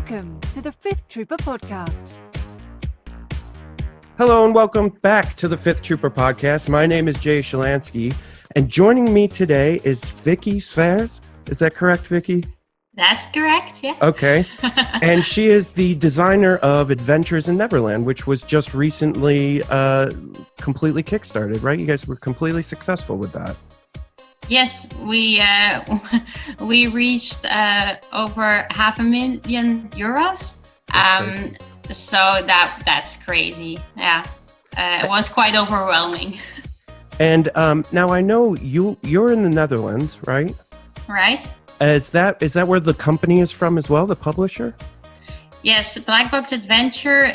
Welcome to the Fifth Trooper Podcast. Hello and welcome back to the Fifth Trooper Podcast. My name is Jay Shalansky, and joining me today is Vicky Swers. Is that correct, Vicky? That's correct, yeah. Okay. And she is the designer of Adventures in Neverland, which was just recently completely kickstarted, right? You guys were completely successful with that. Yes, we reached over €500,000. So that's crazy. Yeah, it was quite overwhelming. And now I know you're in the Netherlands, right? Right. Is that where the company is from as well, the publisher? Yes, Black Box Adventures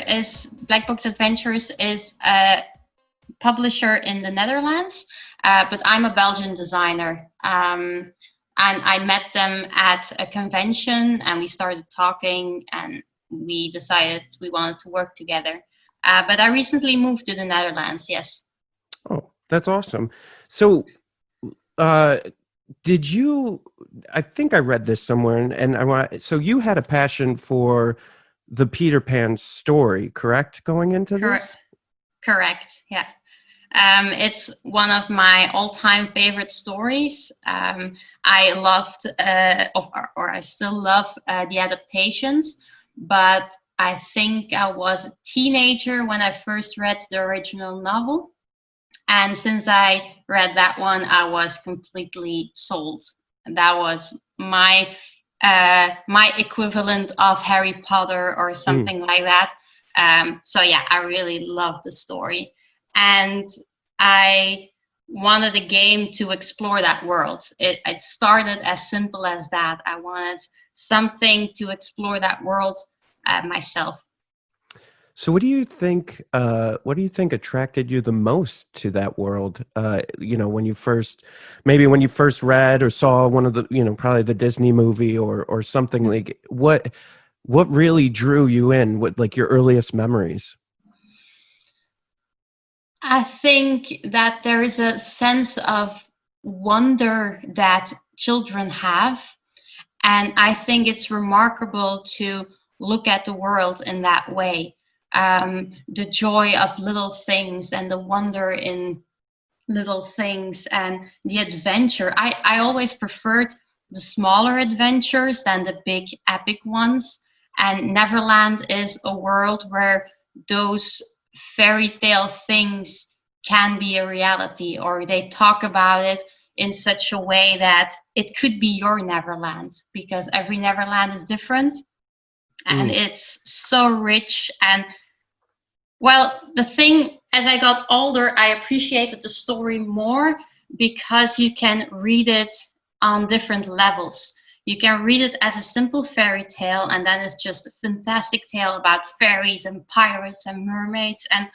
is a publisher in the Netherlands, but I'm a Belgian designer. And I met them at a convention, and we started talking, and we decided we wanted to work together. But I recently moved to the Netherlands. Yes. Oh, that's awesome. So, did you? I think I read this somewhere, and so you had a passion for the Peter Pan story, correct? Going into this, correct. Yeah, it's one of my all-time favorite stories. I loved, or I still love the adaptations, but I think I was a teenager when I first read the original novel. And since I read that one, I was completely sold. And that was my equivalent of Harry Potter or something like that. So yeah, I really love the story. And I wanted a game to explore that world. It started as simple as that. I wanted something to explore that world myself. So what do you think attracted you the most to that world? When you first read or saw one of the, probably the Disney movie or something, like what really drew you in? What, like, your earliest memories? I think that there is a sense of wonder that children have. And I think it's remarkable to look at the world in that way. The joy of little things and the wonder in little things and the adventure. I always preferred the smaller adventures than the big epic ones. And Neverland is a world where those fairy tale things can be a reality, or they talk about it in such a way that it could be your Neverland, because every Neverland is different. And it's so rich. And well, the thing, as I got older, I appreciated the story more because you can read it on different levels. You can read it as a simple fairy tale, and then it's just a fantastic tale about fairies and pirates and mermaids and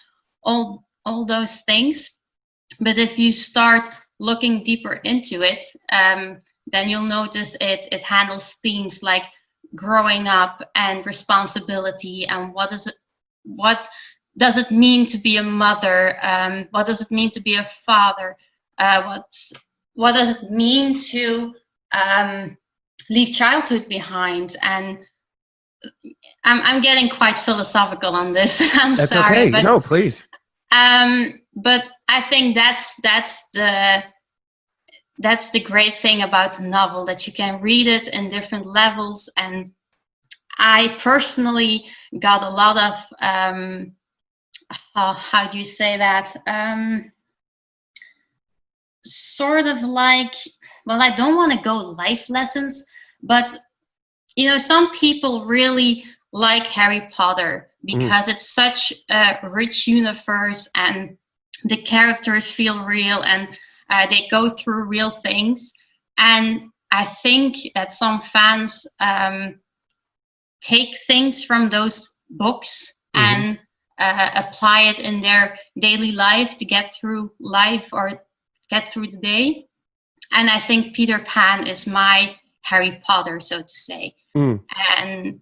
all those things. But if you start looking deeper into it, then you'll notice it handles themes like growing up and responsibility, and what does it mean to be a mother? What does it mean to be a father? What does it mean to leave childhood behind? And I'm getting quite philosophical on this. That's sorry. Okay. But, no, please. But I think that's the great thing about a novel, that you can read it in different levels. And I personally got a lot of how do you say that? Sort of like, well, I don't want to go life lessons, but some people really like Harry Potter because it's such a rich universe, and the characters feel real, and they go through real things. And I think that some fans take things from those books and apply it in their daily life to get through life or get through the day. And I think Peter Pan is my Harry Potter, so to say. And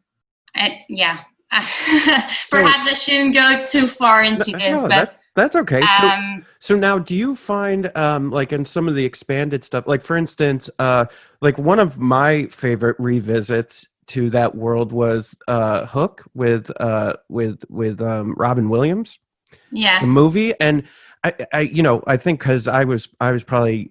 yeah, perhaps I shouldn't go too far into this, but that's okay. So now, do you find like in some of the expanded stuff, like for instance, like one of my favorite revisits to that world was Hook with Robin Williams, the Yeah. movie. And I think because I was probably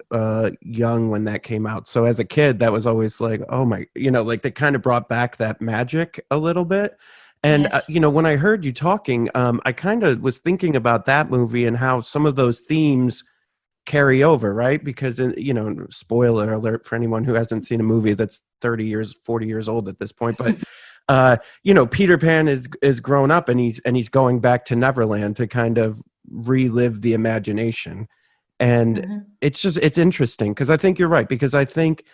young when that came out, so as a kid that was always like, oh my, like they kind of brought back that magic a little bit. And Yes. when I heard you talking, I kind of was thinking about that movie and how some of those themes carry over, right? Because spoiler alert for anyone who hasn't seen a movie that's 30 years 40 years old at this point, but Peter Pan is grown up, and he's going back to Neverland to kind of relive the imagination. And Hmm. it's interesting because I think you're right, because I think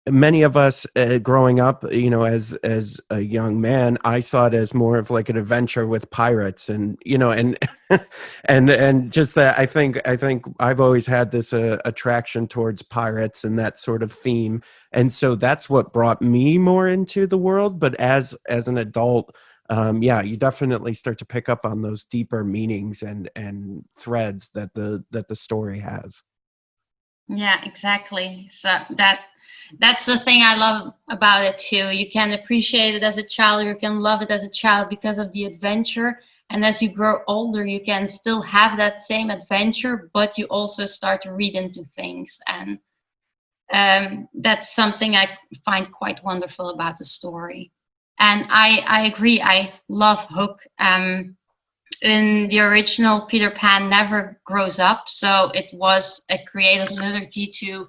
many of us growing up, as a young man, I saw it as more of like an adventure with pirates, and and and just that I think I've always had this attraction towards pirates and that sort of theme, and so that's what brought me more into the world. But as an adult, yeah, you definitely start to pick up on those deeper meanings and threads that the story has. Yeah, exactly. So that's the thing I love about it too. You can appreciate it as a child, or you can love it as a child because of the adventure. And as you grow older, you can still have that same adventure, but you also start to read into things. And that's something I find quite wonderful about the story. And I agree. I love Hook. In the original, Peter Pan never grows up, so it was a creative liberty to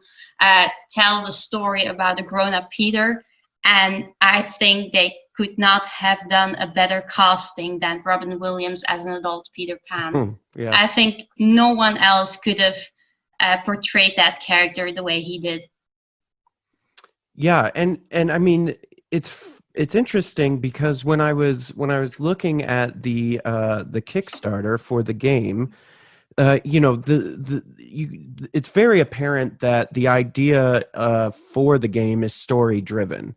tell the story about a grown-up Peter. And I think they could not have done a better casting than Robin Williams as an adult Peter Pan. Yeah. I think no one else could have portrayed that character the way he did. Yeah, and I mean, it's interesting because when I was looking at the Kickstarter for the game, it's very apparent that the idea for the game is story driven.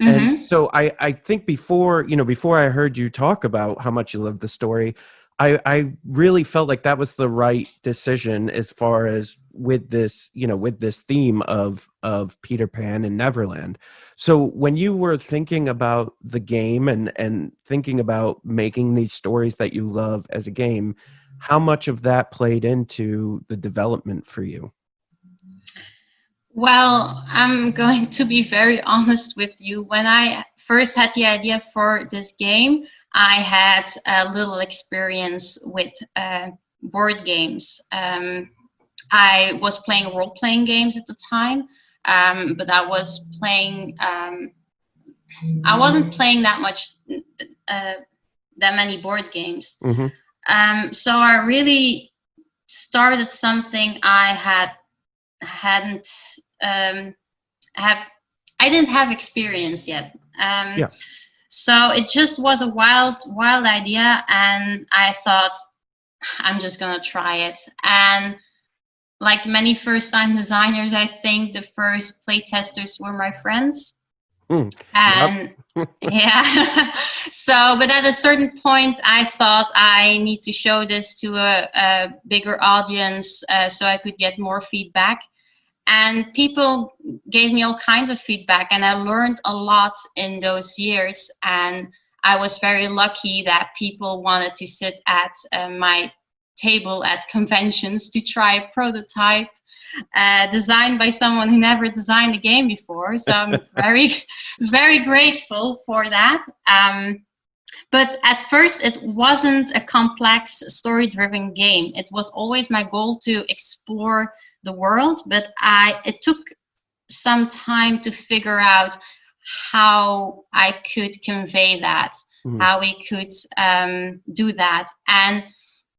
And Mm-hmm. so I think before I heard you talk about how much you love the story, I really felt like that was the right decision as far as with this theme of Peter Pan and Neverland. So when you were thinking about the game and thinking about making these stories that you love as a game, how much of that played into the development for you? Well, I'm going to be very honest with you. When I first had the idea for this game, I had a little experience with board games. I was playing role-playing games at the time, but I wasn't playing that much, that many board games. Mm-hmm. So I really started something hadn't I didn't have experience yet. Yeah. So it just was a wild idea, and I thought, I'm just gonna try it. And like many first-time designers, I think the first playtesters were my friends. And Yep. yeah, so but at a certain point I thought I need to show this to a bigger audience, so I could get more feedback. And people gave me all kinds of feedback, and I learned a lot in those years. And I was very lucky that people wanted to sit at my table at conventions to try a prototype designed by someone who never designed a game before. So I'm very, very grateful for that. But at first, it wasn't a complex story-driven game. It was always my goal to explore the world, but it took some time to figure out how I could convey that, how we could do that. And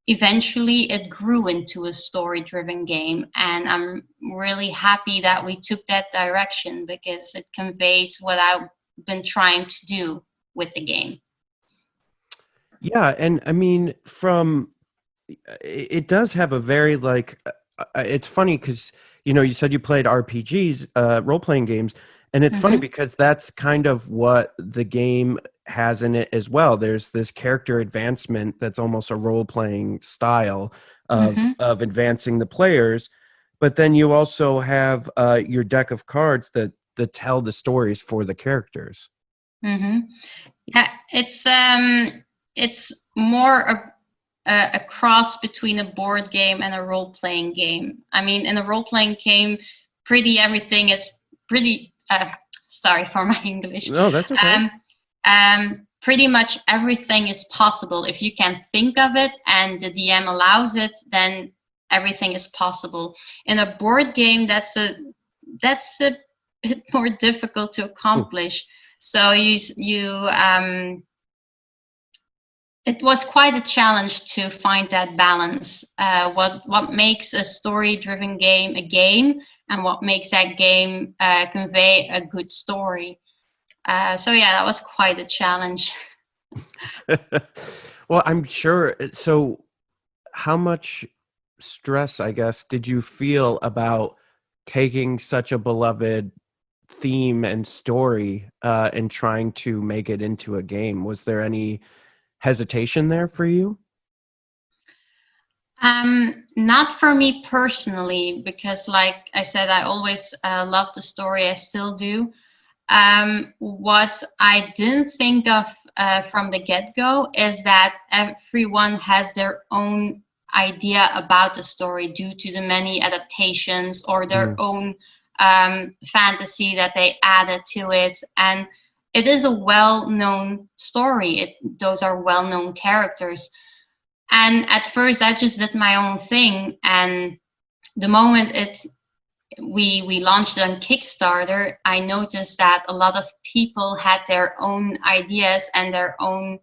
eventually it grew into a story-driven game, and I'm really happy that we took that direction because it conveys what I've been trying to do with the game. Yeah, and I mean, it does have a very it's funny because you said you played RPGs, role-playing games, and it's funny because that's kind of what the game has in it as well. There's this character advancement that's almost a role-playing style of advancing the players, but then you also have your deck of cards that tell the stories for the characters. Mm-hmm. Yeah, it's more a cross between a board game and a role-playing game. I mean, in a role-playing game, everything is pretty. Sorry for my English. No, that's okay. Pretty much everything is possible if you can think of it and the DM allows it. Then everything is possible. In a board game, that's a bit more difficult to accomplish. So it was quite a challenge to find that balance. What makes a story-driven game a game, and what makes that game convey a good story. So yeah, that was quite a challenge. Well, I'm sure. So, how much stress, I guess, did you feel about taking such a beloved theme and story and trying to make it into a game? Was there any hesitation there for you? Not for me personally, because like I said, I always loved the story. I still do. What I didn't think of from the get-go is that everyone has their own idea about the story due to the many adaptations or their own fantasy that they added to it. And it is a well-known story. Those are well-known characters. And at first I just did my own thing. And the moment we launched on Kickstarter, I noticed that a lot of people had their own ideas and their own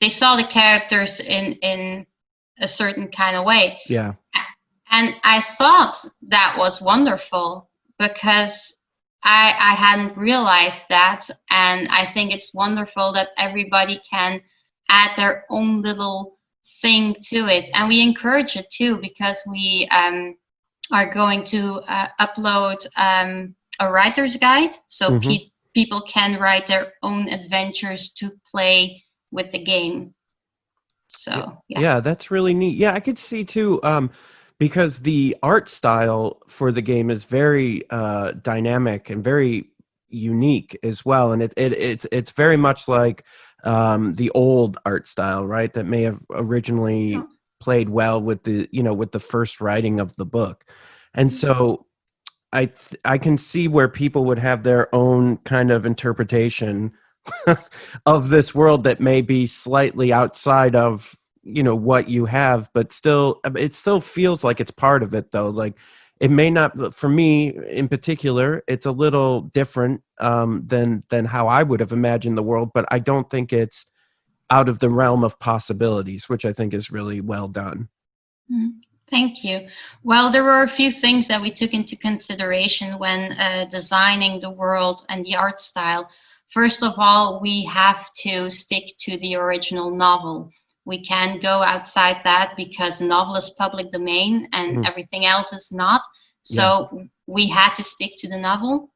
they saw the characters in a certain kind of way. Yeah. And I thought that was wonderful because I hadn't realized that. And I think it's wonderful that everybody can add their own little thing to it. And we encourage it too, because we are going to upload a writer's guide. So people can write their own adventures to play with the game. So, yeah, that's really neat. Yeah, I could see too, because the art style for the game is very dynamic and very unique as well, and it's very much like the old art style, right? That may have originally played well with the first writing of the book, and so I can see where people would have their own kind of interpretation of this world that may be slightly outside of what you have, but still it still feels like it's part of it, though. Like, it may not, for me in particular, it's a little different than how I would have imagined the world, but I don't think it's out of the realm of possibilities, which I think is really well done. Thank you. Well, there were a few things that we took into consideration when designing the world and the art style. First of all, we have to stick to the original novel. We can't go outside that because the novel is public domain and everything else is not. So we had to stick to the novel.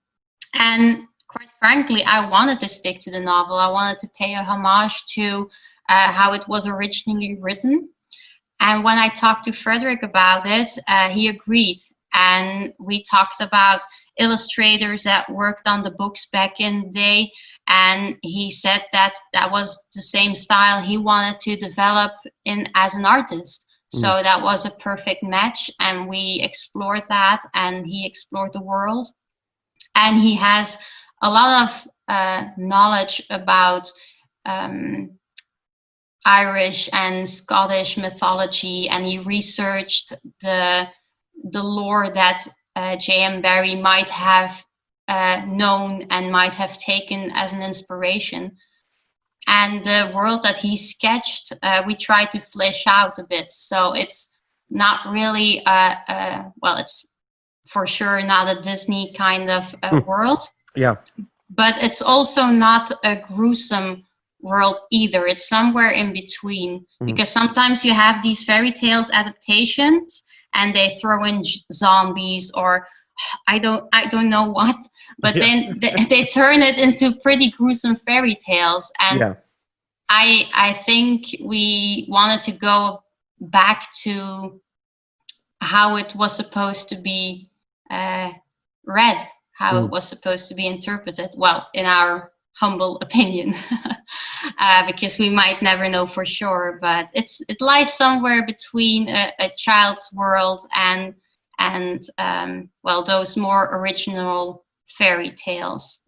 And quite frankly, I wanted to stick to the novel. I wanted to pay a homage to how it was originally written. And when I talked to Frederick about it, he agreed. And we talked about illustrators that worked on the books back in the day. And he said that was the same style he wanted to develop as an artist. So that was a perfect match. And we explored that, and he explored the world. And he has a lot of knowledge about Irish and Scottish mythology, and he researched the lore that J.M. Barrie might have known and might have taken as an inspiration. And the world that he sketched, we tried to flesh out a bit. So it's not really, it's for sure not a Disney kind of world. Yeah. But it's also not a gruesome world either. It's somewhere in between, because sometimes you have these fairy tales adaptations and they throw in zombies or I don't know what, but then they turn it into pretty gruesome fairy tales. And I think we wanted to go back to how it was supposed to be read, how it was supposed to be interpreted. Well, in our humble opinion, because we might never know for sure, but it lies somewhere between a child's world and well, those more original fairy tales.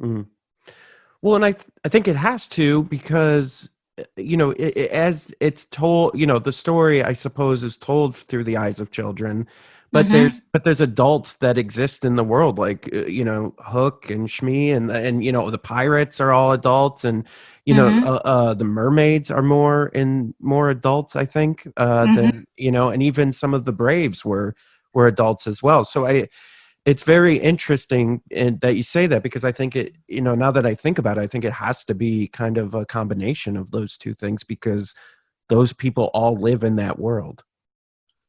Well, and I think it has to, because as it's told, the story, I suppose, is told through the eyes of children, but there's adults that exist in the world, like Hook and Shmi, and the pirates are all adults, and the mermaids are more adults, I think, than and even some of the Braves were adults as well. So it's very interesting that you say that, because I think now that I think about it, I think it has to be kind of a combination of those two things, because those people all live in that world.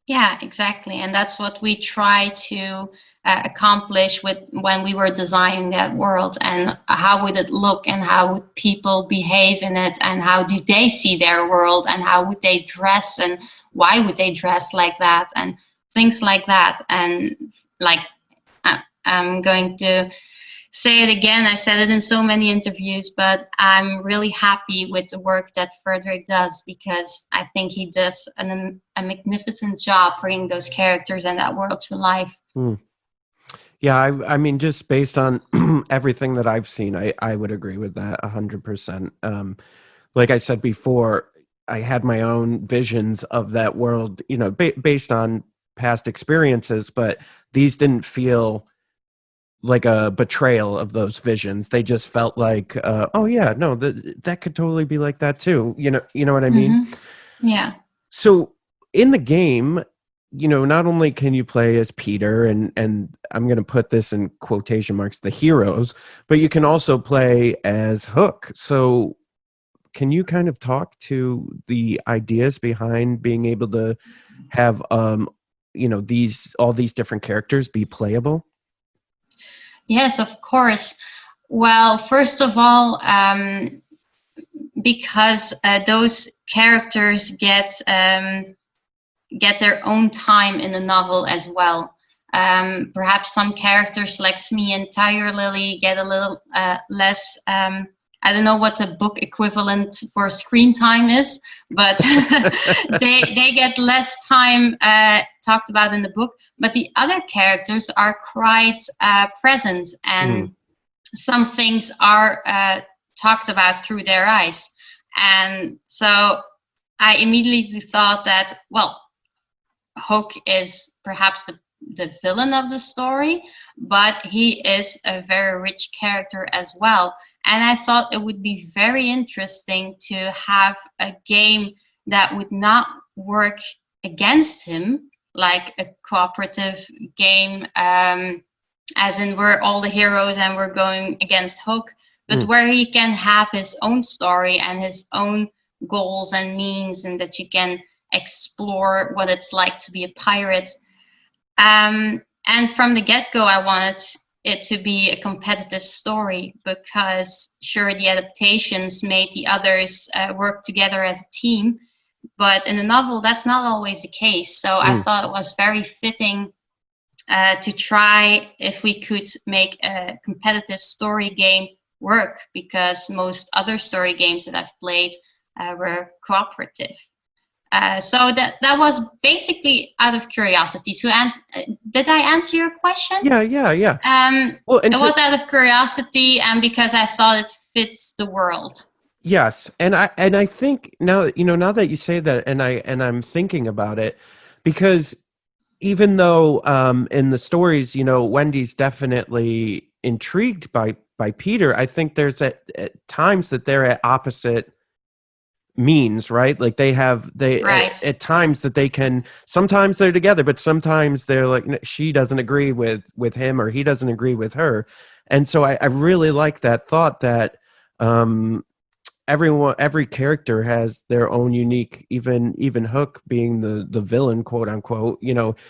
Yeah, exactly. And that's what we try to accomplish when we were designing that world, and how would it look, and how would people behave in it, and how do they see their world, and how would they dress, and why would they dress like that, and things like that. And like, I'm going to say it again, I said it in so many interviews, but I'm really happy with the work that Frederick does, because I think he does a magnificent job bringing those characters and that world to life. Yeah, I mean, just based on everything that I've seen, I would agree with that 100%. Like I said before, I had my own visions of that world, based on past experiences, but these didn't feel like a betrayal of those visions. They just felt like, oh yeah, no, that could totally be like that too. You know what I mean? Yeah. So in the game, not only can you play as Peter and I'm going to put this in quotation marks, the heroes, but you can also play as Hook. So can you kind of talk to the ideas behind being able to have, all these different characters be playable? Yes, of course. Well, first of all, because those characters get their own time in the novel as well. Perhaps some characters like Smee and Tiger Lily get a little less. I don't know what the book equivalent for screen time is, but they get less time talked about in the book. But the other characters are quite present, and some things are talked about through their eyes. And so I immediately thought that, well, Hook is perhaps the villain of the story, but he is a very rich character as well. And I thought it would be very interesting to have a game that would not work against him, like a cooperative game, as in we're all the heroes and we're going against Hook, but where he can have his own story and his own goals and means, and that you can explore what it's like to be a pirate. And from the get-go, I wanted it to be a competitive story, because sure, the adaptations made the others work together as a team, but in the novel that's not always the case. So I thought it was very fitting to try if we could make a competitive story game work, because most other story games that I've played were cooperative. So that was basically out of curiosity. To answer, did I answer your question? Yeah. Well, it was out of curiosity, and because I thought it fits the world. Yes, and I think now that you say that, and I'm thinking about it, because even though in the stories, Wendy's definitely intrigued by Peter, I think there's at times that they're at opposite means, right? Like Right. at times that they can, sometimes they're together, but sometimes they're like, she doesn't agree with him, or he doesn't agree with her. And so I really like that thought that every character has their own unique, even Hook being the villain, quote unquote,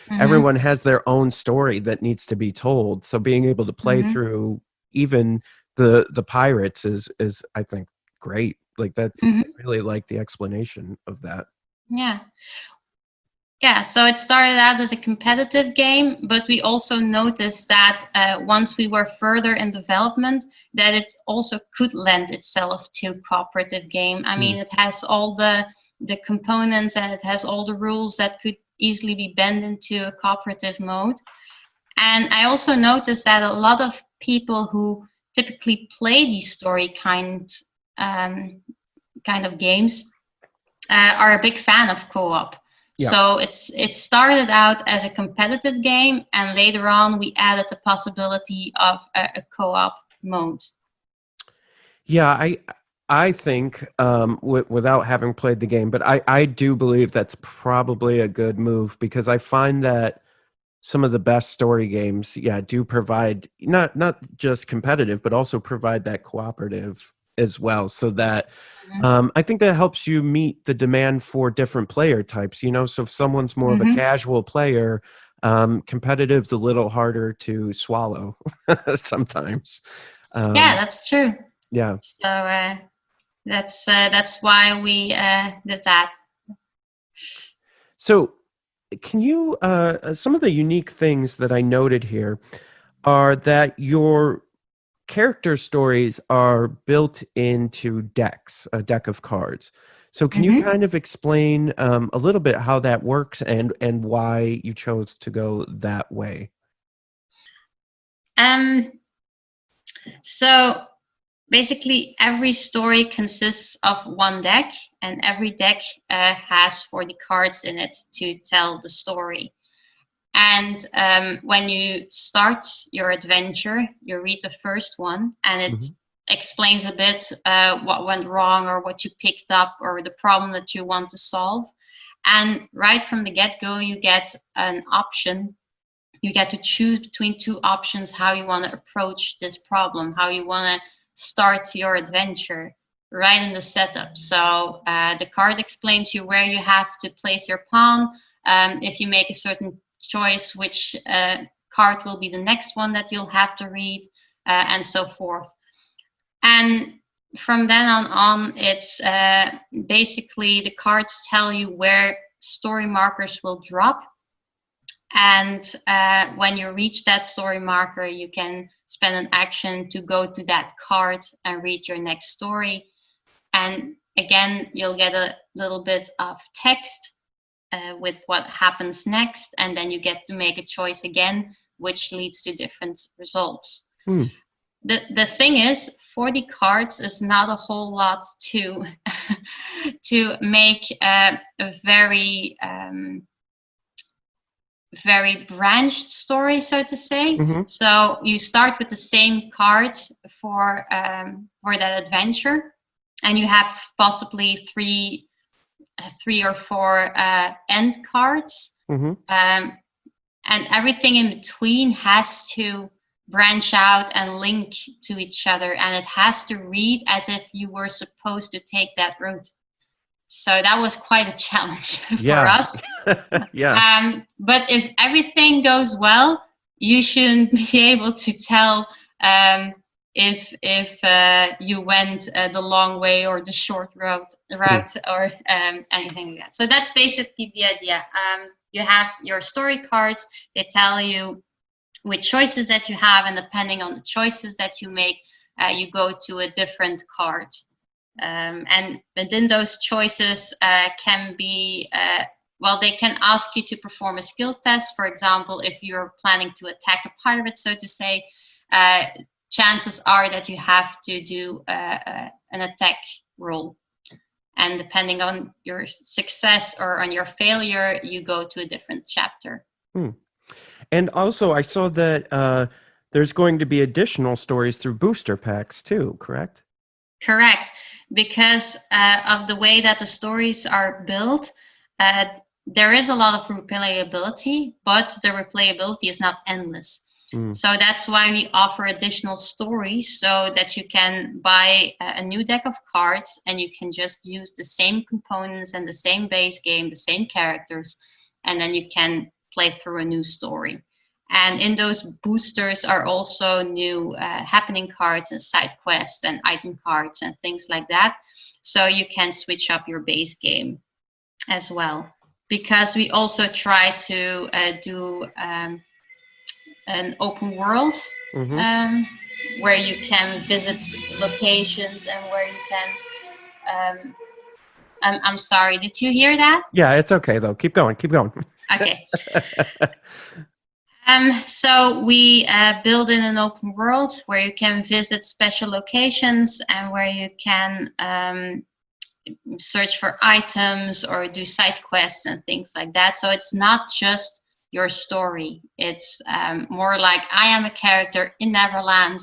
everyone has their own story that needs to be told. So being able to play through even the pirates is I think great. Like that's I really like the explanation of that. Yeah. Yeah, so it started out as a competitive game, but we also noticed that once we were further in development, that it also could lend itself to cooperative game. I mean, it has all the components and it has all the rules that could easily be bent into a cooperative mode. And I also noticed that a lot of people who typically play these story kind of games are a big fan of co-op. Yeah. So it started out as a competitive game, and later on we added the possibility of a co-op mode. Yeah, I think without having played the game, but I do believe that's probably a good move, because I find that some of the best story games, do provide not just competitive, but also provide that cooperative as well. So that I think that helps you meet the demand for different player types. So if someone's more of a casual player, competitive's a little harder to swallow sometimes. Yeah, that's true. Yeah. So that's why we did that. So can you some of the unique things that I noted here are that your character stories are built into decks, a deck of cards. So can you kind of explain a little bit how that works and why you chose to go that way? So basically every story consists of one deck, and every deck has 40 cards in it to tell the story. And when you start your adventure, you read the first one, and it explains a bit what went wrong or what you picked up or the problem that you want to solve. And right from the get-go, you get an option. You get to choose between two options how you want to approach this problem, how you want to start your adventure right in the setup. So the card explains you where you have to place your pawn. If you make a certain choice, which card will be the next one that you'll have to read, and so forth. And from then on, it's basically the cards tell you where story markers will drop. And when you reach that story marker, you can spend an action to go to that card and read your next story. And again, you'll get a little bit of text with what happens next, and then you get to make a choice again, which leads to different results. The thing is, 40 cards is not a whole lot to to make a very very branched story, so to say. So you start with the same card for that adventure, and you have possibly three or four end cards, and everything in between has to branch out and link to each other, and it has to read as if you were supposed to take that route. So that was quite a challenge for us. But if everything goes well, you shouldn't be able to tell if you went the long way or the short route or anything like that. So that's basically the idea. You have your story cards. They tell you which choices that you have, and depending on the choices that you make, you go to a different card. And within those choices can be, they can ask you to perform a skill test. For example, if you're planning to attack a pirate, so to say, chances are that you have to do an attack roll. And depending on your success or on your failure, you go to a different chapter. And also, I saw that there's going to be additional stories through booster packs too, correct? Correct. Because of the way that the stories are built, there is a lot of replayability, but the replayability is not endless. So that's why we offer additional stories, so that you can buy a new deck of cards and you can just use the same components and the same base game, the same characters, and then you can play through a new story. And in those boosters are also new happening cards and side quests and item cards and things like that. So you can switch up your base game as well. because we also try to do an open world Mm-hmm. where you can visit locations and where you can. I'm sorry. Did you hear that? Yeah, it's okay though. Keep going. Keep going. Okay. So we build in an open world where you can visit special locations and where you can search for items or do side quests and things like that. So it's not just your story. It's more like I am a character in Neverland.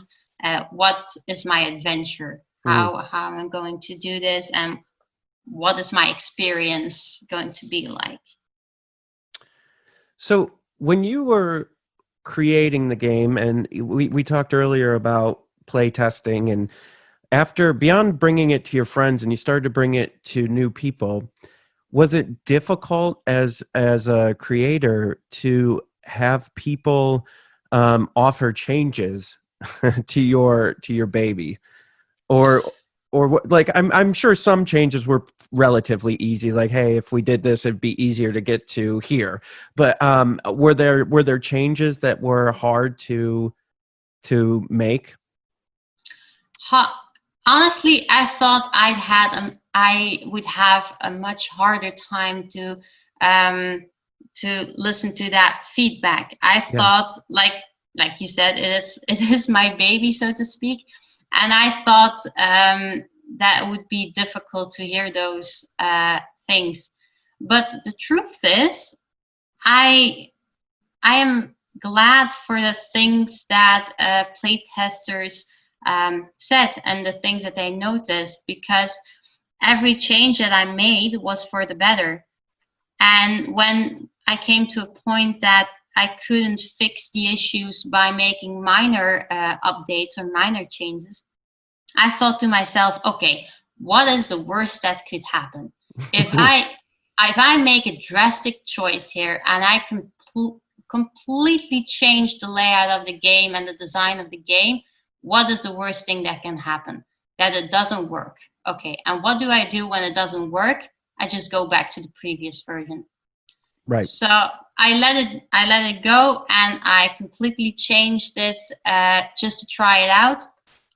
What is my adventure? How am I going to do this? And what is my experience going to be like? So when you were creating the game, and we talked earlier about play testing, and after beyond bringing it to your friends and you started to bring it to new people, was it difficult as a creator to have people offer changes to your baby, or what? Like I'm sure some changes were relatively easy, like, hey, if we did this it'd be easier to get to here, but were there changes that were hard to make? Honestly, I thought I would have a much harder time to listen to that feedback. I Yeah. thought, like you said, it is my baby, so to speak, and I thought that it would be difficult to hear those things. But the truth is, I am glad for the things that playtesters said and the things that they noticed, because every change that I made was for the better. And when I came to a point that I couldn't fix the issues by making minor updates or minor changes, I thought to myself, okay, what is the worst that could happen? If I make a drastic choice here and I completely change the layout of the game and the design of the game, what is the worst thing that can happen? That it doesn't work. Okay, and what do I do when it doesn't work? I just go back to the previous version. Right. So I let it go, and I completely changed it just to try it out,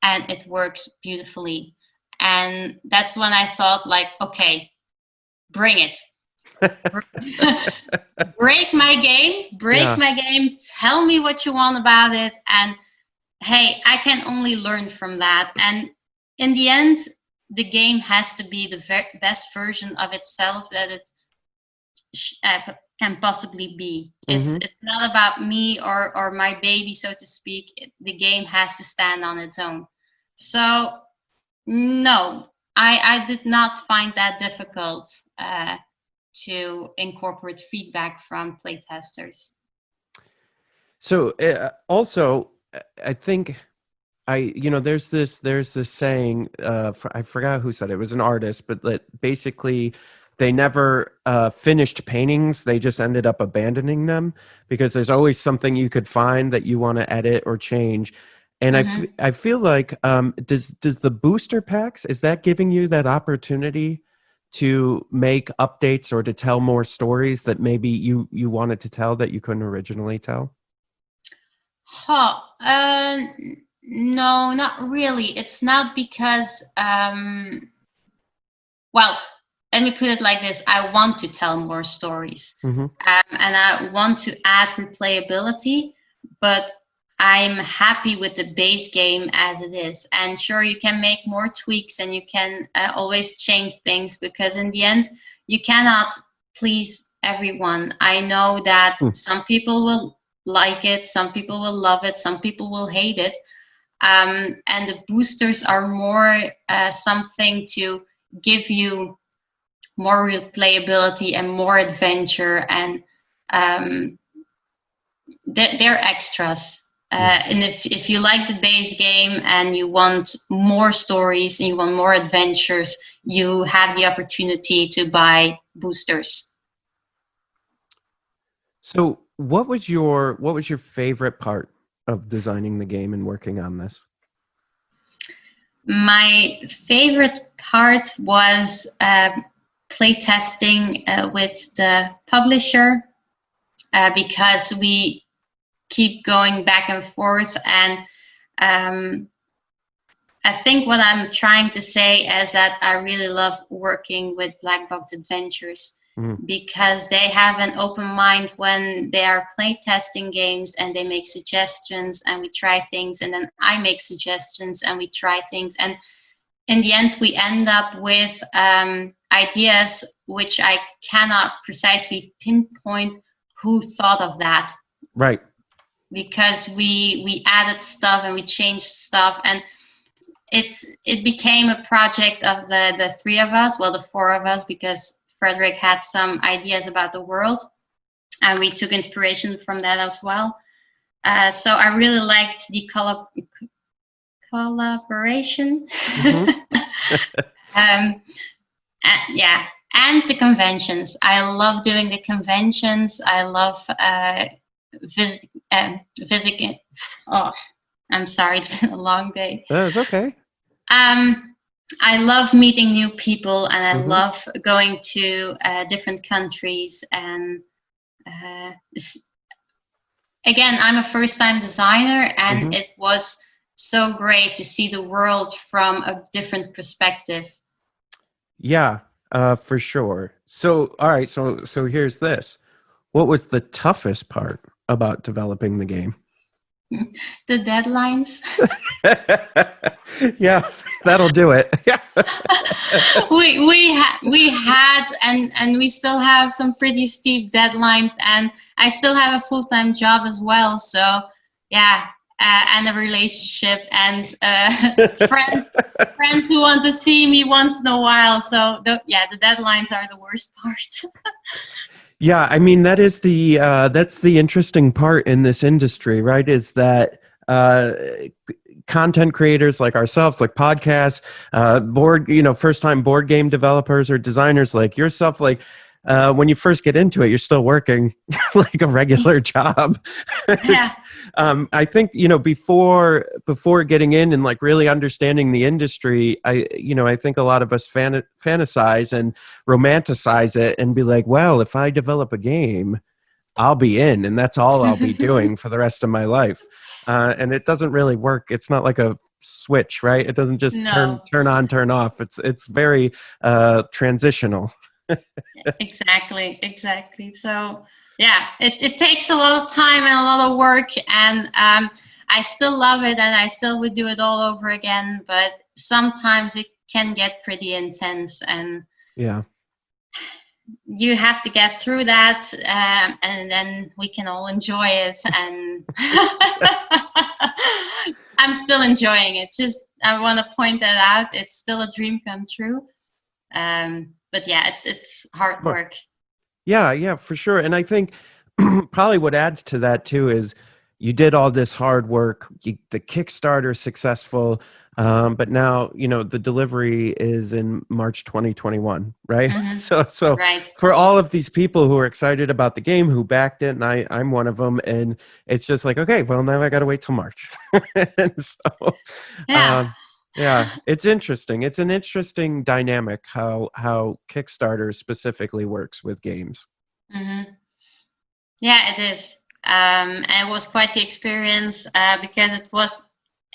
and it works beautifully. And that's when I thought, like, okay, bring it. break my game, tell me what you want about it, and hey, I can only learn from that. And in the end, the game has to be the best version of itself that it can possibly be. It's not about me or my baby, so to speak. The game has to stand on its own. So no, I did not find that difficult to incorporate feedback from playtesters. So also, I think there's this saying, I forgot who said it. It was an artist, but that basically they never finished paintings. They just ended up abandoning them because there's always something you could find that you want to edit or change. And I feel like does the booster packs, is that giving you that opportunity to make updates or to tell more stories that maybe you wanted to tell that you couldn't originally tell? No, not really. It's not because, well, let me put it like this. I want to tell more stories, and I want to add replayability, but I'm happy with the base game as it is. And sure, you can make more tweaks and you can always change things, because in the end, you cannot please everyone. I know that some people will like it, some people will love it, some people will hate it. And the boosters are more something to give you more replayability and more adventure, and they're extras. And if you like the base game and you want more stories and you want more adventures, you have the opportunity to buy boosters. So what was your favorite part of designing the game and working on this? My favorite part was playtesting with the publisher because we keep going back and forth. And I think what I'm trying to say is that I really love working with Black Box Adventures because they have an open mind when they are playtesting games, and they make suggestions and we try things, and then I make suggestions and we try things. And in the end, we end up with ideas which I cannot precisely pinpoint who thought of that. Right. Because we added stuff and we changed stuff, and it became a project of the three of us, well, the four of us, because Frederick had some ideas about the world, and we took inspiration from that as well. So I really liked the collaboration. And the conventions. I love doing the conventions. I love visiting. Oh, I'm sorry, it's been a long day. It's okay. I love meeting new people, and I love going to different countries. And again, I'm a first-time designer, and it was so great to see the world from a different perspective. Yeah, for sure. So, all right. So here's this. What was the toughest part about developing the game? The deadlines. Yeah, that'll do it. we had and we still have some pretty steep deadlines, and I still have a full-time job as well. So yeah, and a relationship, and friends who want to see me once in a while. So the deadlines are the worst part. Yeah, I mean that's the interesting part in this industry, right? Is that content creators like ourselves, like podcasts, first-time board game developers or designers like yourself, like when you first get into it, you're still working like a regular job. I think before getting in and like really understanding the industry, I think a lot of us fantasize and romanticize it and be like, well, if I develop a game, I'll be in, and that's all I'll be doing for the rest of my life. And it doesn't really work. It's not like a switch, right? It doesn't just turn on, turn off. It's very transitional. Exactly. So yeah, it takes a lot of time and a lot of work, and I still love it, and I still would do it all over again. But sometimes it can get pretty intense, and yeah, you have to get through that, and then we can all enjoy it. And I'm still enjoying it. Just I want to point that out. It's still a dream come true. But yeah, it's hard work. Yeah, for sure. And I think probably what adds to that too is you did all this hard work, the Kickstarter successful, but now, the delivery is in March 2021, right? So right. For all of these people who are excited about the game, who backed it, and I'm one of them, and it's just like, okay, well, now I got to wait till March. And so, yeah, it's interesting. It's an interesting dynamic how Kickstarter specifically works with games. Yeah, it is. And it was quite the experience because it was,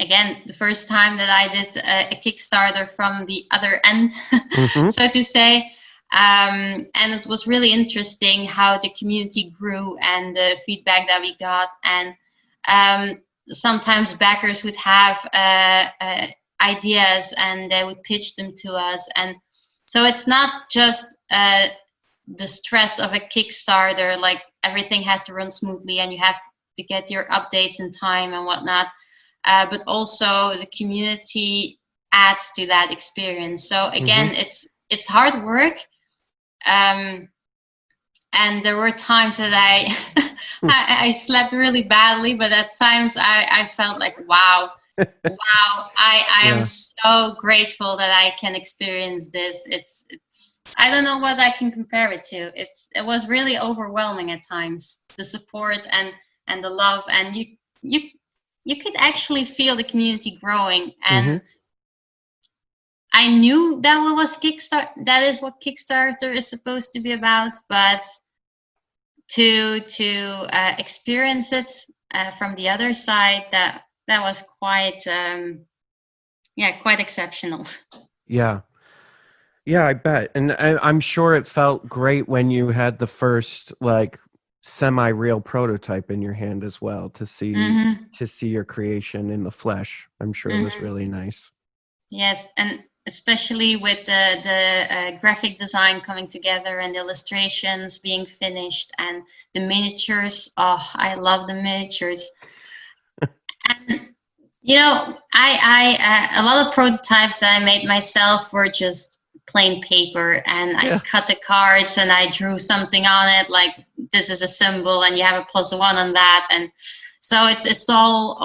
again, the first time that I did a Kickstarter from the other end, so to say. And it was really interesting how the community grew and the feedback that we got. And sometimes backers would have ideas and they would pitch them to us. And so it's not just the stress of a Kickstarter, like everything has to run smoothly and you have to get your updates in time and whatnot, but also the community adds to that experience. So again, it's hard work, and there were times that I slept really badly, but at times I felt like wow, I am so grateful that I can experience this. It's I don't know what I can compare it to. It was really overwhelming at times, the support and the love, and you could actually feel the community growing. And I knew that was Kickstarter. That is what Kickstarter is supposed to be about, but to experience it from the other side, that was quite quite exceptional. Yeah. Yeah, I bet. And I'm sure it felt great when you had the first like semi-real prototype in your hand as well, to see your creation in the flesh. I'm sure it was really nice. Yes, and especially with the graphic design coming together and the illustrations being finished and the miniatures. Oh, I love the miniatures. And I a lot of prototypes that I made myself were just plain paper, and I cut the cards and I drew something on it, like this is a symbol and you have a +1 on that, and so it's all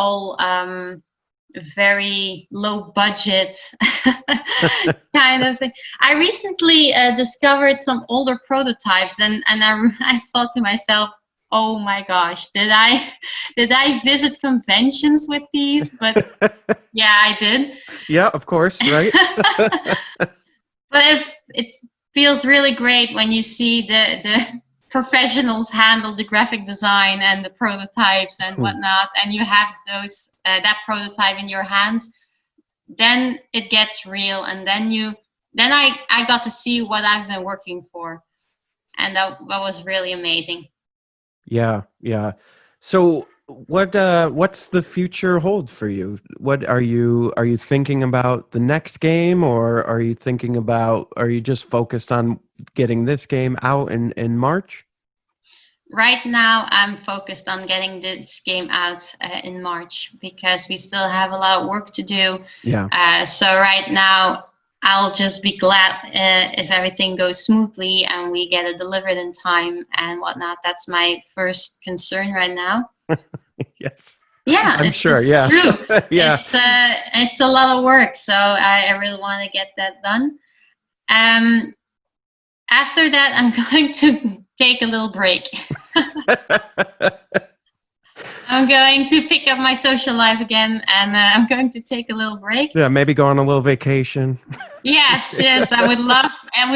very low budget kind of thing. I recently discovered some older prototypes, and I thought to myself, oh my gosh, did I visit conventions with these? But yeah, I did. Yeah, of course, right? But it feels really great when you see the professionals handle the graphic design and the prototypes and whatnot, and you have those that prototype in your hands. Then it gets real, and then I got to see what I've been working for, and that was really amazing. Yeah. So what's the future hold for you? What are you thinking about the next game, or are you just focused on getting this game out in March? Right now, I'm focused on getting this game out in March, because we still have a lot of work to do. Yeah. So right now, I'll just be glad if everything goes smoothly and we get it delivered in time and whatnot. That's my first concern right now. Yes. Yeah, I'm sure. It's yeah. true. Yeah. It's a lot of work, so I really want to get that done. After that, I'm going to take a little break. I'm going to pick up my social life again, and I'm going to take a little break. Yeah, maybe go on a little vacation. Yes, I would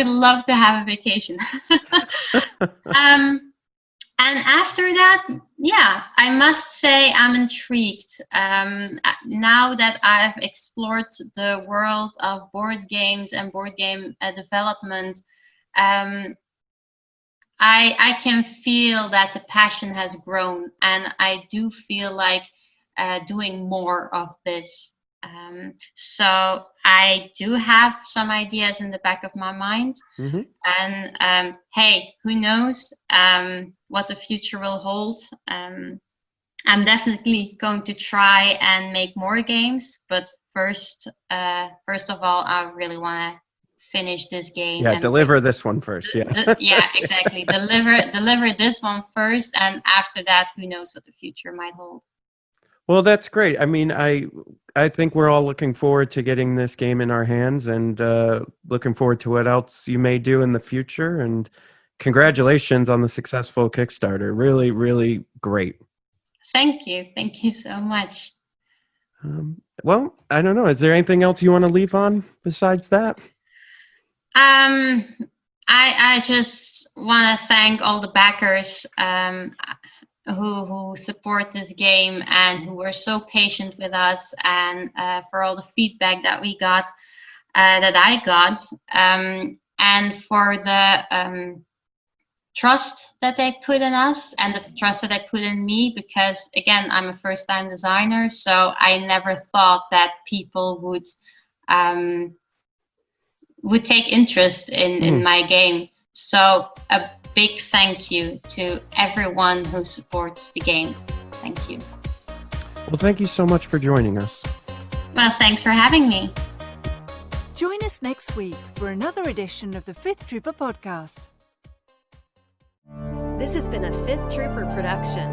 love to have a vacation. And after that, yeah, I must say I'm intrigued. Now that I've explored the world of board games and board game development, I can feel that the passion has grown, and I do feel like doing more of this. So I do have some ideas in the back of my mind. Mm-hmm. And hey, who knows what the future will hold. I'm definitely going to try and make more games, but first of all, I really want to finish this game. Yeah, deliver this one first. Yeah. Yeah, exactly. Deliver this one first, and after that, who knows what the future might hold. Well, that's great. I mean, I think we're all looking forward to getting this game in our hands, and looking forward to what else you may do in the future. And congratulations on the successful Kickstarter. Really, really great. Thank you so much. Well, I don't know. Is there anything else you want to leave on besides that? I just want to thank all the backers who support this game and who were so patient with us, and for all the feedback that we got, that I got, and for the trust that they put in us and the trust that they put in me, because again, I'm a first-time designer, so I never thought that people would take interest in my game. So a big thank you to everyone who supports the game. Thank you. Well, thank you so much for joining us. Well, thanks for having me. Join us next week for another edition of the Fifth Trooper podcast. This has been a Fifth Trooper production.